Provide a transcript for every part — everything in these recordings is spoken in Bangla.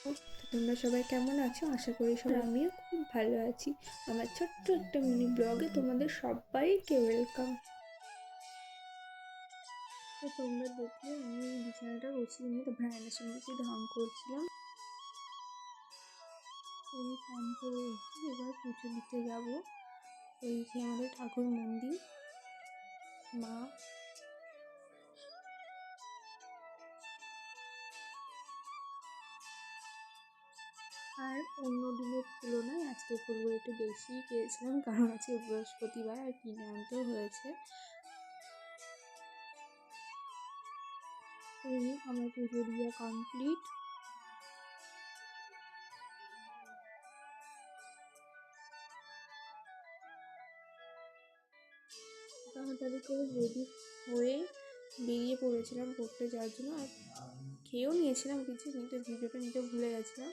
তো তোমরা সবাই কেমন আছো? আশা করি সবাই আমিও খুব ভালো আছি। আমার ছোট্ট একটা মিনি ব্লগে তোমাদের সবাইকে ওয়েলকাম। তো তোমরা দেখলে আমি বিছানাটা গুছিয়ে নিয়ে তো ভাইয়ানের সঙ্গে কি ঢং করছিলাম। আমি স্নান করে এসে এবার পুজো দিতে যাবো। এই যে আমাদের ঠাকুর মন্দির, মা। আর অন্য দিনের তুলনায় আজকে ফুলগুলো একটু বেশিই পেয়েছিলাম, কারণ আজকে বৃহস্পতিবার আর কিনে আনতেও হয়েছে। এই আমার পুজো দেওয়া কমপ্লিট। তাড়াতাড়ি করে রেডি হয়ে বেরিয়ে পড়েছিলাম পড়তে যাওয়ার জন্য, আর খেয়েও নিয়েছিলাম কিছু, কিন্তু ভিডিওটা নিতে ভুলে গেছিলাম।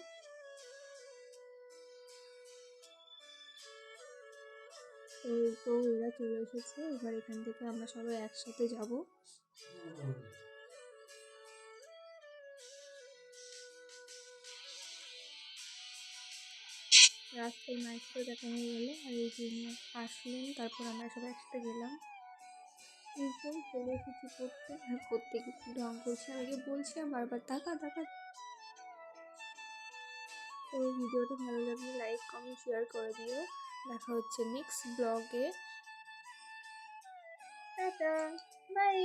তো এরা চলে এসেছে, এবার এখান থেকে আমরা সবাই একসাথে যাব। রাস্তায় মায়ের সাথে দেখা হয়ে গেলো, আর এই জন্য আসলেন, তারপর আমরা সবাই একসাথে গেলাম। এরপর চলে এসেছি পড়তে, আর পড়তে একটু ঢং করছি, আমাকে বলছি বারবার টাকা টাকা। তো ভিডিওটা ভালো লাগলে লাইক কমেন্ট শেয়ার করে দিও। দেখা হচ্ছে নেক্সট ব্লগে। Tata, by.